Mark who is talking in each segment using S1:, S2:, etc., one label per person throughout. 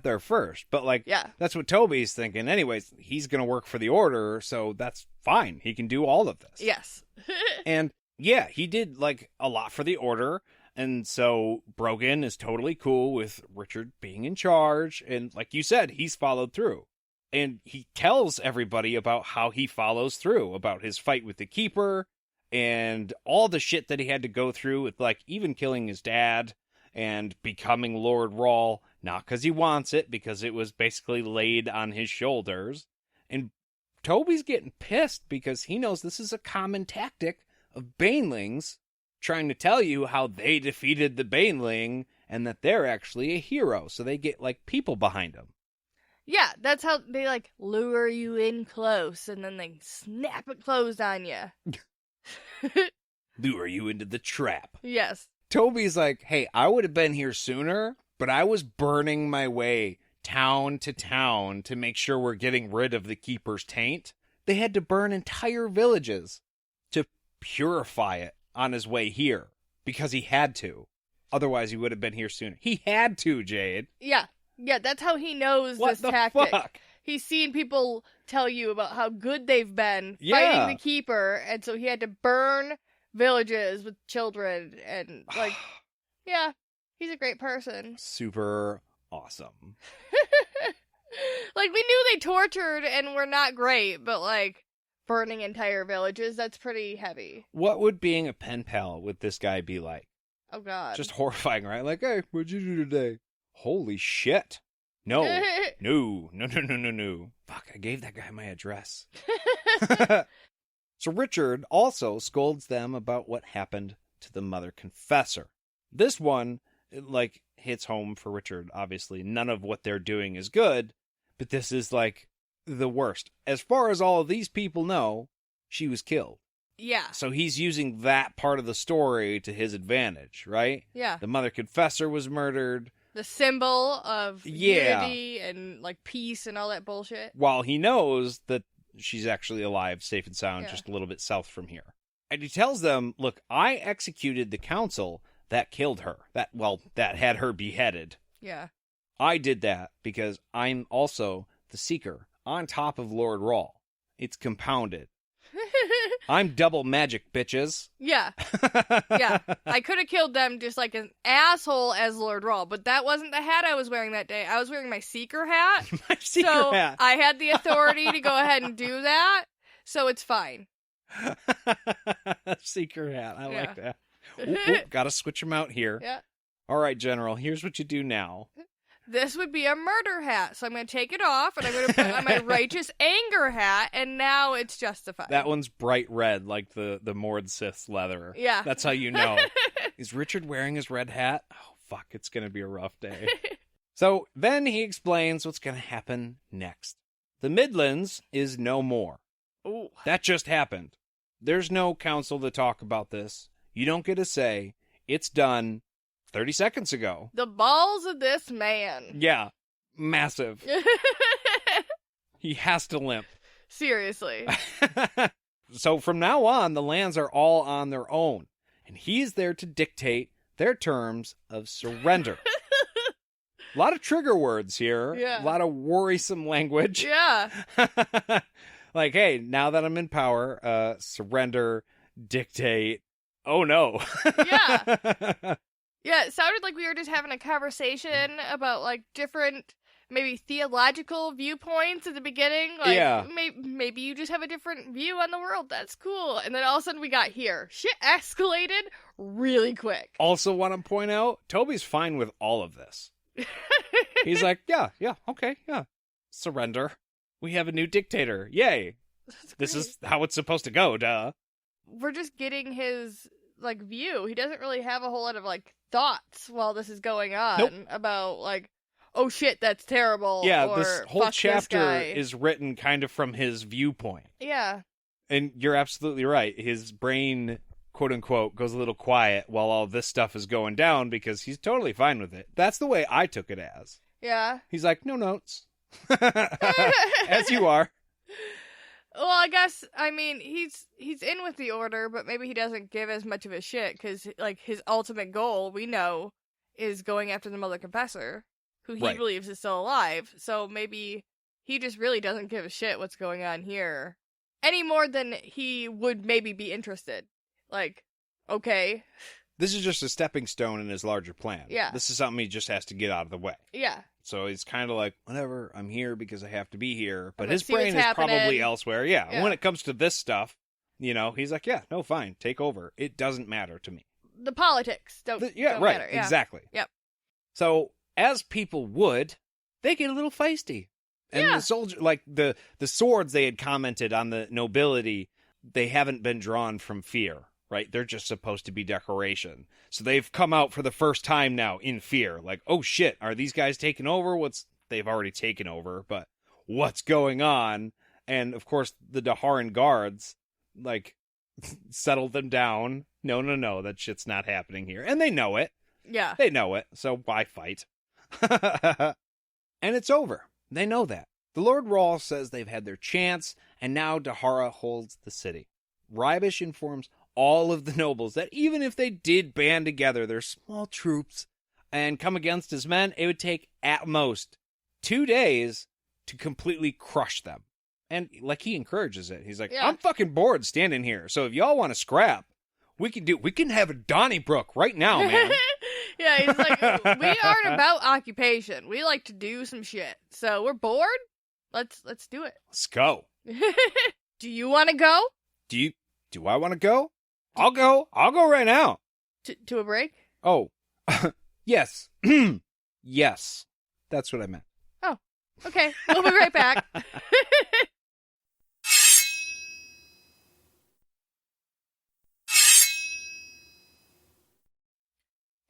S1: there first. But, like,
S2: Yeah.
S1: that's what Toby's thinking. Anyways, he's going to work for the Order, so that's fine. He can do all of this.
S2: Yes.
S1: And, yeah, he did, like, a lot for the Order. And so Brogan is totally cool with Richard being in charge. And like you said, he's followed through. And he tells everybody about how he follows through, about his fight with the Keeper and all the shit that he had to go through with, like, even killing his dad and becoming Lord Rawl, not because he wants it, because it was basically laid on his shoulders. And Toby's getting pissed because he knows this is a common tactic of Banelings trying to tell you how they defeated the Baneling and that they're actually a hero. So they get, like, people behind them.
S2: Yeah, that's how they, like, lure you in close and then they snap it closed on you.
S1: Lure you into the trap.
S2: Yes.
S1: Toby's like, hey, I would have been here sooner, but I was burning my way town to town to make sure we're getting rid of the Keeper's taint. They had to burn entire villages to purify it on his way here because he had to. Otherwise, he would have been here sooner. He had to, Jade.
S2: Yeah. Yeah, that's how he knows
S1: What
S2: this
S1: the
S2: tactic.
S1: fuck?
S2: He's seen people tell you about how good they've been
S1: Yeah.
S2: fighting the Keeper, and so he had to burn villages with children, and, like, yeah, he's a great person.
S1: Super awesome.
S2: Like, we knew they tortured and were not great, but, like, burning entire villages, that's pretty heavy.
S1: What would being a pen pal with this guy be like?
S2: Oh, God.
S1: Just horrifying, right? Like, hey, what'd you do today? Holy shit. No. No. Fuck, I gave that guy my address. So Richard also scolds them about what happened to the Mother Confessor. This one, like, hits home for Richard, obviously. None of what they're doing is good, but this is, like, the worst. As far as all of these people know, she was killed.
S2: Yeah.
S1: So he's using that part of the story to his advantage, right?
S2: Yeah.
S1: The Mother Confessor was murdered.
S2: The symbol of
S1: Yeah.
S2: unity and, like, peace and all that bullshit.
S1: While he knows that she's actually alive, safe and sound,
S2: Yeah.
S1: just a little bit south from here. And he tells them, look, I executed the council that killed her, that had her beheaded.
S2: Yeah.
S1: I did that because I'm also the Seeker on top of Lord Rawl. It's compounded. I'm double magic, bitches.
S2: Yeah. Yeah. I could have killed them just like an asshole as Lord Rawl, but that wasn't the hat I was wearing that day. I was wearing my Seeker hat.
S1: My Seeker hat.
S2: I had the authority to go ahead and do that, so it's fine.
S1: Seeker hat. I
S2: Yeah.
S1: like that. Ooh, gotta switch them out here.
S2: Yeah.
S1: All right, General, here's what you do now.
S2: This would be a murder hat, so I'm going to take it off, and I'm going to put on my righteous anger hat, and now it's justified.
S1: That one's bright red, like the Mord Sith's leather.
S2: Yeah.
S1: That's how you know. Is Richard wearing his red hat? Oh, fuck, it's going to be a rough day. So then he explains what's going to happen next. The Midlands is no more.
S2: Ooh.
S1: That just happened. There's no council to talk about this. You don't get a say. It's done 30 seconds ago.
S2: The balls of this man.
S1: Yeah, massive. He has to limp.
S2: Seriously.
S1: So from now on, the lands are all on their own, and he's there to dictate their terms of surrender. A lot of trigger words here.
S2: Yeah.
S1: A lot of worrisome language.
S2: Yeah.
S1: Like, hey, now that I'm in power, surrender, dictate. Oh, no.
S2: Yeah. Yeah, it sounded like we were just having a conversation about, like, different, maybe theological viewpoints at the beginning. Like,
S1: Yeah.
S2: Maybe you just have a different view on the world. That's cool. And then all of a sudden we got here. Shit escalated really quick.
S1: Also want to point out, Toby's fine with all of this. He's like, yeah, okay, yeah. Surrender. We have a new dictator. Yay. This is how it's supposed to go, duh.
S2: We're just getting his, like, view. He doesn't really have a whole lot of, like, thoughts while this is going on.
S1: Nope.
S2: About, like, oh shit, that's terrible.
S1: Yeah,
S2: or,
S1: this whole
S2: fuck
S1: chapter
S2: this guy.
S1: is written kind of from his viewpoint.
S2: Yeah.
S1: And you're absolutely right. His brain, quote unquote, goes a little quiet while all this stuff is going down because he's totally fine with it. That's the way I took it as.
S2: Yeah.
S1: He's like, no notes. As you are.
S2: Well, I guess, I mean, he's in with the Order, but maybe he doesn't give as much of a shit, because, like, his ultimate goal, we know, is going after the Mother Confessor, who he
S1: Right.
S2: believes is still alive. So maybe he just really doesn't give a shit what's going on here any more than he would maybe be interested. Like, okay.
S1: This is just a stepping stone in his larger plan.
S2: Yeah.
S1: This is something he just has to get out of the way.
S2: Yeah.
S1: So he's kind of like, whatever, I'm here because I have to be here. But
S2: Let's
S1: his
S2: see what's
S1: brain is probably
S2: happening.
S1: elsewhere. Yeah.
S2: Yeah.
S1: When it comes to this stuff, you know, he's like, yeah, no, fine, take over. It doesn't matter to me.
S2: The politics don't
S1: Right.
S2: matter. Yeah.
S1: Exactly.
S2: Yep.
S1: So, as people would, they get a little feisty. And
S2: Yeah.
S1: the soldier, like the swords they had commented on the nobility, they haven't been drawn from fear, right? They're just supposed to be decoration. So they've come out for the first time now in fear. Like, oh shit, are these guys taking over? They've already taken over, but what's going on? And of course, the D'haran guards, like, settled them down. No, that shit's not happening here. And they know it.
S2: Yeah.
S1: They know it, so why fight? And it's over. They know that. The Lord Rawl says they've had their chance, and now D'hara holds the city. Rybish informs all of the nobles that even if they did band together their small troops and come against his men, it would take, at most, 2 days to completely crush them. And, like, he encourages it. He's like,
S2: Yeah.
S1: I'm fucking bored standing here, so if y'all want to scrap, we can have a Donnybrook right now, man.
S2: Yeah, he's like, we aren't about occupation. We like to do some shit. So we're bored? Let's do it.
S1: Let's go.
S2: Do you want to go?
S1: Do I want to go? I'll go right now.
S2: To a break?
S1: Oh, yes. Yes. That's what I meant.
S2: Oh, okay. We'll be right back.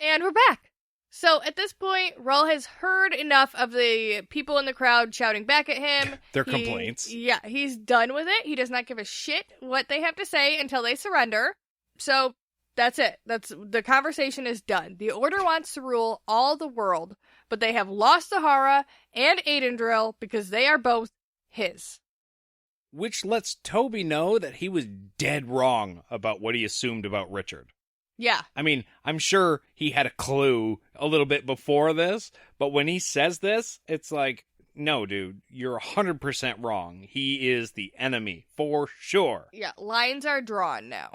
S2: And we're back. So at this point, Rawl has heard enough of the people in the crowd shouting back at him.
S1: Their complaints.
S2: Yeah, he's done with it. He does not give a shit what they have to say until they surrender. So that's it. The conversation is done. The Order wants to rule all the world, but they have lost D'hara and Aidendrill because they are both his.
S1: Which lets Toby know that he was dead wrong about what he assumed about Richard.
S2: Yeah.
S1: I mean, I'm sure he had a clue a little bit before this, but when he says this, it's like, no, dude, you're 100% wrong. He is the enemy, for sure.
S2: Yeah, lines are drawn now.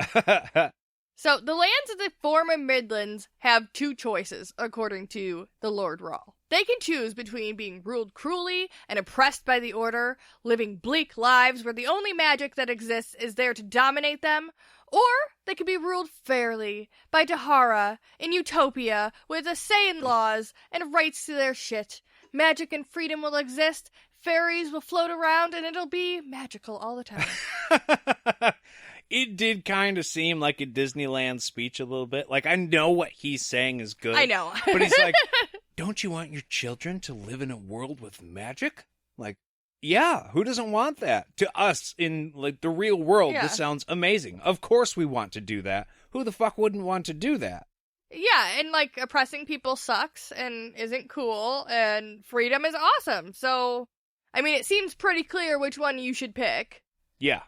S2: So, the lands of the former Midlands have two choices, according to the Lord Rawl. They can choose between being ruled cruelly and oppressed by the Order, living bleak lives where the only magic that exists is there to dominate them, or they can be ruled fairly by D'hara in Utopia with a say in laws and rights to their shit. Magic and freedom will exist, fairies will float around, and it'll be magical all the time.
S1: It did kind of seem like a Disneyland speech a little bit. Like, I know what he's saying is good.
S2: I know.
S1: But he's like, don't you want your children to live in a world with magic? Like, yeah, who doesn't want that? To us, in like the real world,
S2: Yeah.
S1: This sounds amazing. Of course we want to do that. Who the fuck wouldn't want to do that?
S2: Yeah, and like oppressing people sucks and isn't cool, and freedom is awesome. So, I mean, it seems pretty clear which one you should pick.
S1: Yeah.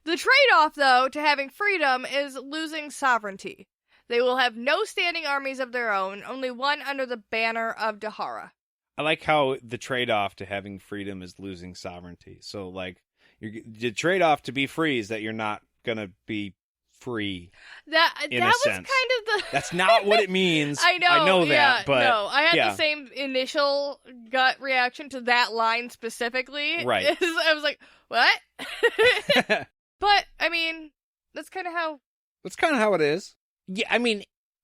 S2: The trade-off, though, to having freedom is losing sovereignty. They will have no standing armies of their own, only one under the banner of D'hara.
S1: I like how the trade-off to having freedom is losing sovereignty. So, like, the trade-off to be free is that you're not going to be free.
S2: That
S1: in a
S2: was
S1: sense.
S2: kind of the...
S1: That's not what it means.
S2: I know
S1: that,
S2: yeah,
S1: but...
S2: No, I had
S1: yeah.
S2: the same initial gut reaction to that line specifically.
S1: Right.
S2: I was like, what? But, I mean, that's kind of how...
S1: That's kind of how it is. Yeah, I mean,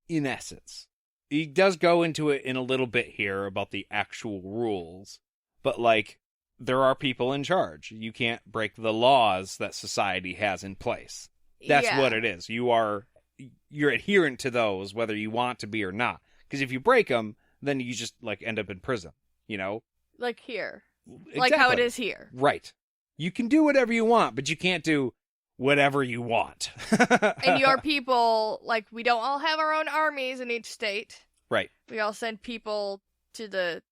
S1: in essence. He does go into it in a little bit here about the actual rules. But, like, there are people in charge. You can't break the laws that society has in place. That's what it is. You're adherent to those, whether you want to be or not. Because if you break them, then you just, like, end up in prison, you know?
S2: Like here.
S1: Exactly.
S2: Like how it is here.
S1: Right. You can do whatever you want, but you can't do whatever you want.
S2: And your people, like, we don't all have our own armies in each state.
S1: Right.
S2: We all send people to the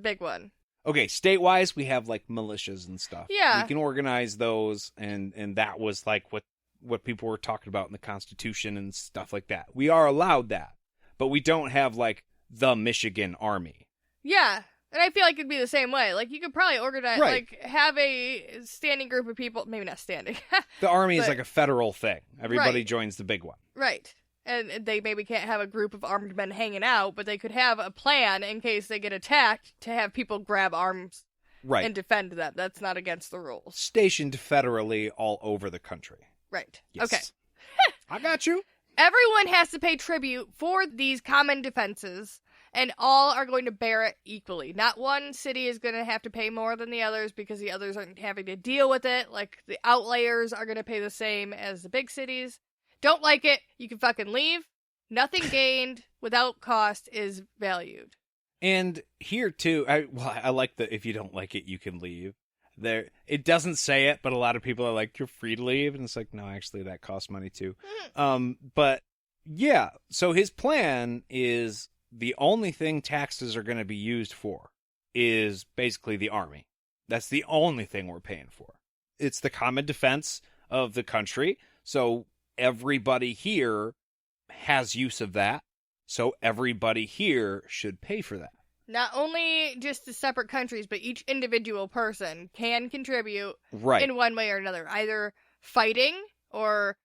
S2: big one.
S1: Okay, state-wise, we have, like, militias and stuff.
S2: Yeah.
S1: We can organize those, and that was, like, what people were talking about in the Constitution and stuff like that. We are allowed that, but we don't have, like, the Michigan Army.
S2: Yeah. And I feel like it'd be the same way. Like, you could probably organize,
S1: Right.
S2: like, have a standing group of people. Maybe not standing.
S1: The Army is
S2: But-
S1: like a federal thing. Everybody
S2: Right.
S1: joins the big one.
S2: Right. And they maybe can't have a group of armed men hanging out, but they could have a plan in case they get attacked to have people grab arms
S1: Right.
S2: and defend them. That's not against the rules.
S1: Stationed federally all over the country.
S2: Right.
S1: Yes.
S2: Okay.
S1: I got you.
S2: Everyone has to pay tribute for these common defenses, and all are going to bear it equally. Not one city is going to have to pay more than the others because the others aren't having to deal with it. Like, the outliers are going to pay the same as the big cities. Don't like it, you can fucking leave. Nothing gained without cost is valued.
S1: And here too, I like that if you don't like it, you can leave. There, it doesn't say it, but a lot of people are like, "You're free to leave," and it's like, no, actually, that costs money too. But yeah, so his plan is the only thing taxes are going to be used for is basically the army. That's the only thing we're paying for. It's the common defense of the country, so everybody here has use of that. So everybody here should pay for that.
S2: Not only just the separate countries, but each individual person can contribute
S1: Right.
S2: in one way or another. Either fighting or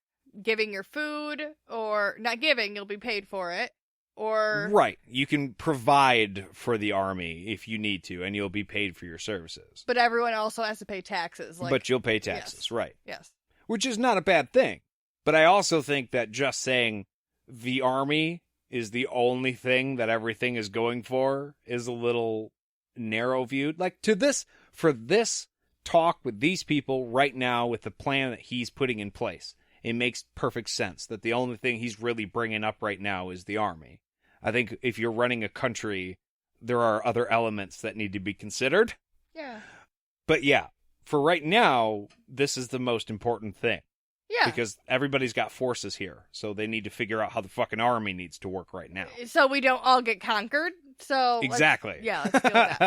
S2: giving your food, or not giving, you'll be paid for it. Or
S1: Right. You can provide for the army if you need to, and you'll be paid for your services.
S2: But everyone also has to pay taxes. Like,
S1: But you'll pay taxes,
S2: yes.
S1: right.
S2: Yes.
S1: Which is not a bad thing. But I also think that just saying the army is the only thing that everything is going for is a little narrow viewed. Like, for this talk with these people right now with the plan that he's putting in place, it makes perfect sense that the only thing he's really bringing up right now is the army. I think if you're running a country, there are other elements that need to be considered.
S2: Yeah.
S1: But yeah, for right now, this is the most important thing.
S2: Yeah.
S1: Because everybody's got forces here, so they need to figure out how the fucking army needs to work right now.
S2: So we don't all get conquered. So
S1: Exactly.
S2: Let's deal with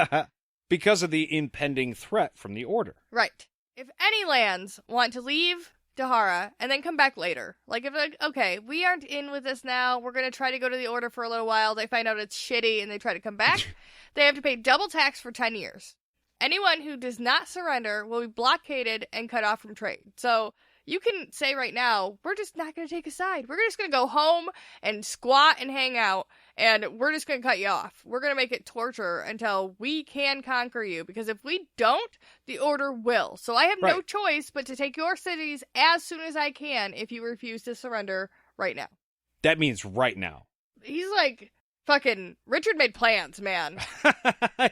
S2: that.
S1: Because of the impending threat from the Order.
S2: Right. If any lands want to leave D'hara and then come back later, like if okay, we aren't in with this now, we're going to try to go to the Order for a little while, they find out it's shitty and they try to come back, they have to pay double tax for 10 years. Anyone who does not surrender will be blockaded and cut off from trade. So you can say right now, we're just not going to take a side. We're just going to go home and squat and hang out, and we're just going to cut you off. We're going to make it torture until we can conquer you, because if we don't, the Order will. So I have no
S1: Right.
S2: choice but to take your cities as soon as I can if you refuse to surrender right now.
S1: That means right now.
S2: He's like, fucking, Richard made plans, man.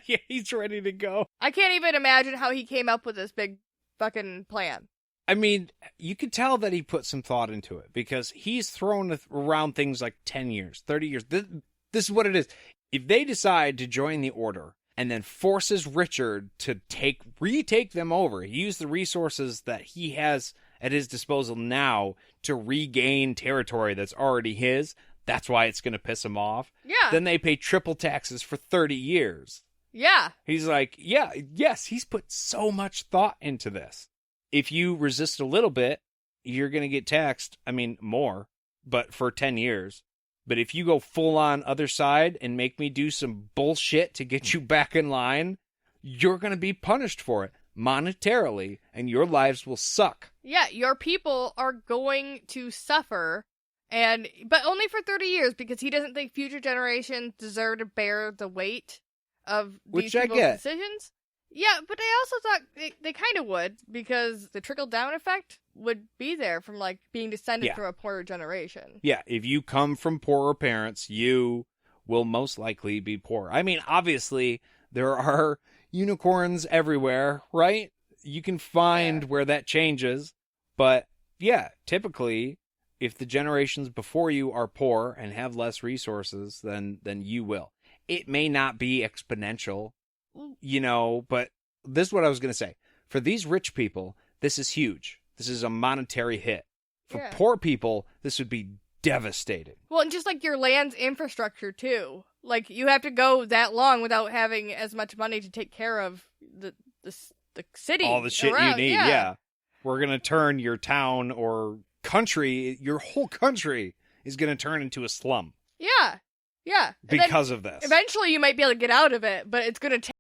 S1: Yeah, he's ready to go.
S2: I can't even imagine how he came up with this big fucking plan.
S1: I mean, you could tell that he put some thought into it, because he's thrown around things like 10 years, 30 years. This is what it is. If they decide to join the Order and then forces Richard to retake them over, use the resources that he has at his disposal now to regain territory that's already his, that's why it's going to piss him off.
S2: Yeah.
S1: Then they pay triple taxes for 30 years.
S2: Yeah.
S1: He's like, yes, he's put so much thought into this. If you resist a little bit, you're going to get taxed, more, but for 10 years. But if you go full on other side and make me do some bullshit to get you back in line, you're going to be punished for it monetarily, and your lives will suck.
S2: Yeah, your people are going to suffer, but only for 30 years, because he doesn't think future generations deserve to bear the weight of these
S1: Which I
S2: people's
S1: get.
S2: decisions. Yeah, but I also thought they kind of would, because the trickle-down effect would be there from, like, being descended from a poorer generation.
S1: Yeah, if you come from poorer parents, you will most likely be poor. Obviously, there are unicorns everywhere, right? You can find where that changes. But, yeah, typically, if the generations before you are poor and have less resources, then you will. It may not be exponential, but this is what I was going to say. For these rich people, this is huge. This is a monetary hit. For poor people, this would be devastating.
S2: Well, and just like your land's infrastructure, too. Like, you have to go that long without having as much money to take care of the city.
S1: All the shit
S2: around.
S1: you need, yeah. We're going to turn your town or country, your whole country is going to turn into a slum.
S2: Yeah. Yeah.
S1: Because of this.
S2: Eventually you might be able to get out of it, but it's going to